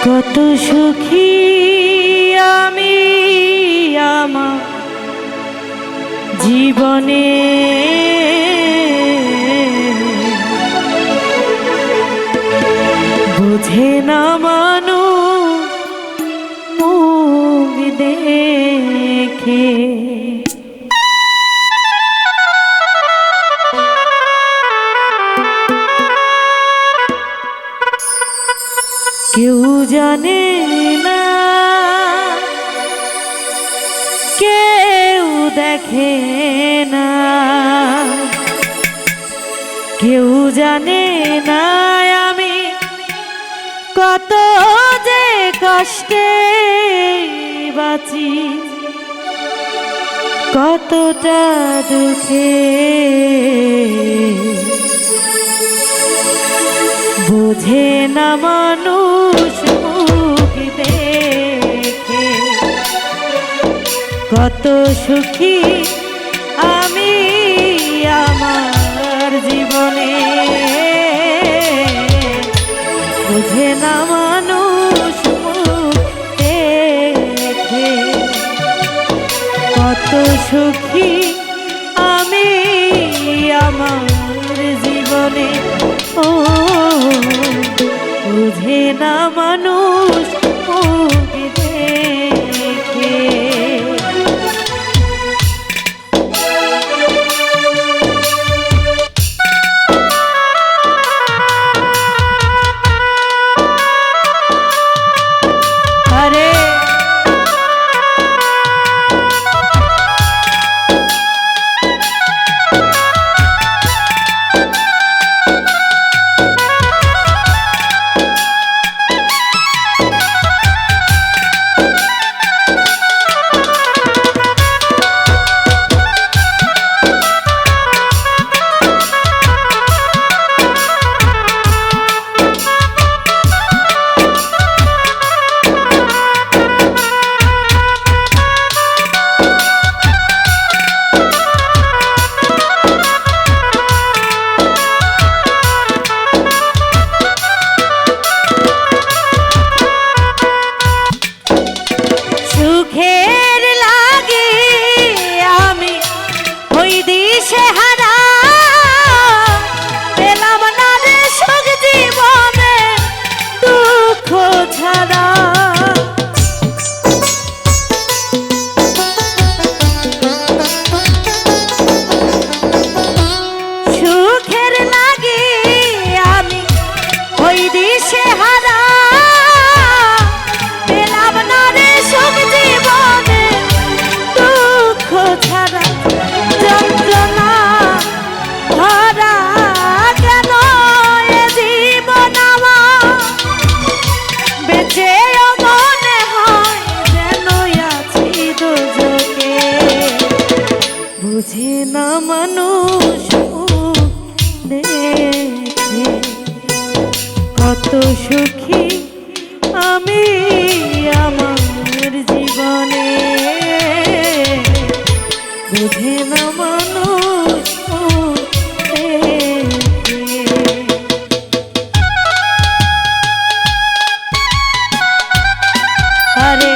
কত সুখী আমি আমার জীবনে, বুঝে না মানুষ মুখ দেখে। কেউ জানে না, কেউ দেখে না, কেউ জানে না আমি কত যে কষ্টে বাঁচি, কতটা দুঃখে। বোঝে না মানুষ মুখ দেখে, কত সুখী আমি আমার জীবনে। বোঝে না মানুষ মুখ দেখে, কত সুখী আমি আমার জীবনে। ও বুঝে না মানুষ মুখ দেখে। বুঝে না মানুষ দেখে, কত সুখী আমি আমার জীবনে। বুঝে না মানুষ আরে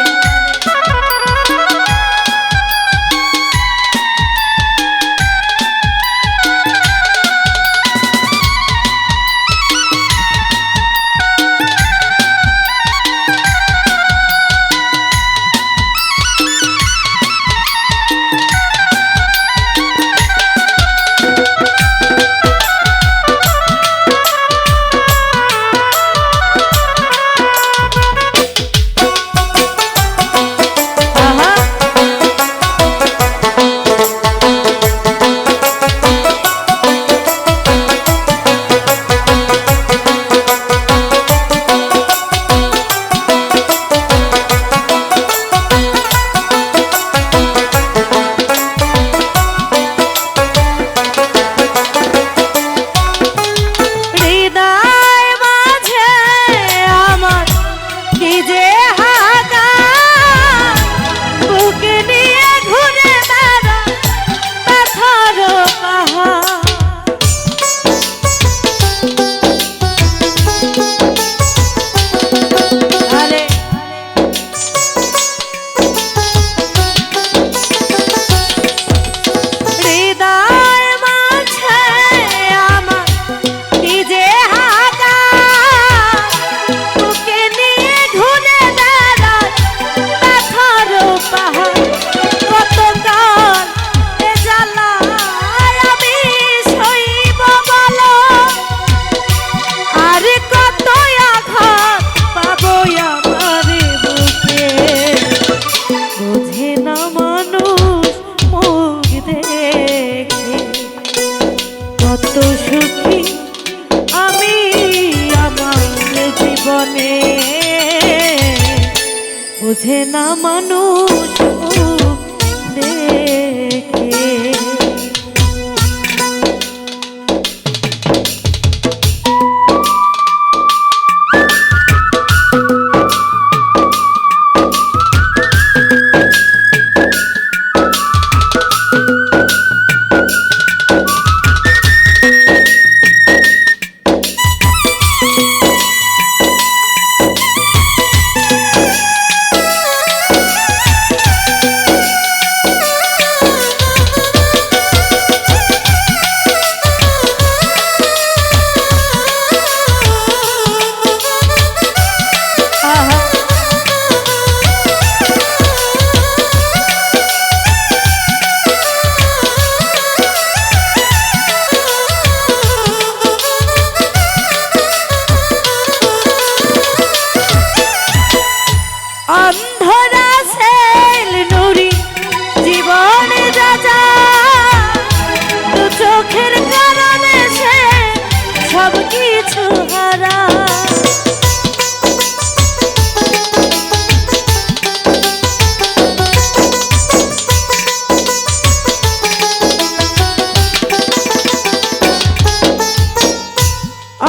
জীবনে বুঝে না মানুষ দেখে। অন্ধরা সেল নুরি জীবনে যা যা দু চোখের কারণে সে সব কিছু হারা।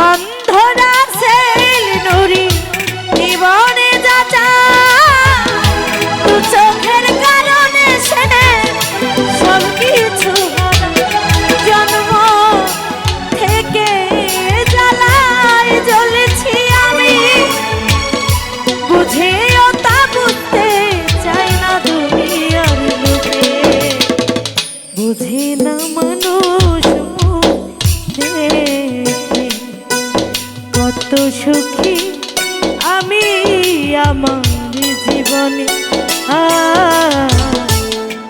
অন্ধরা সেল নুরি জীবনে যা যা চোখের কারণে সে সব কিছু জন্ম থেকে জ্বালায় জ্বলেছি আমি, বুঝেও তা বুঝতে চাই না দুনিয়ার লোকে। বুঝে না মানুষ দেখে কত সুখী আমি আমার জীবনে।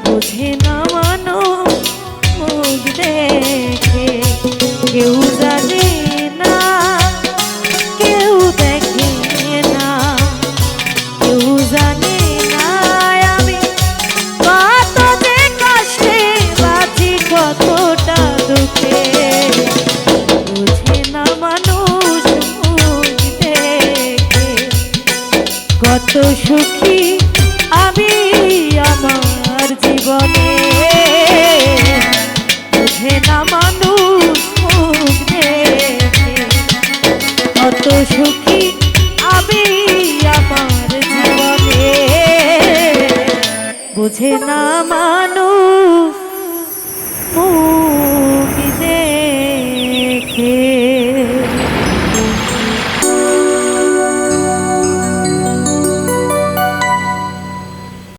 বুঝে না মানুষ মুখ দেখে, কেউ জানে না কেউ দেখে না, কেউ জানে না আমি কত যে কষ্টে বাঁচি কতটা দুঃখে। বুঝে না মানুষ মুখ দেখে কত সুখী আমি আমার জীবনে। বুঝে না মানুষ মুখ দেখে কত সুখী আমি আমার জীবনে। বুঝে না মানুষ মুখ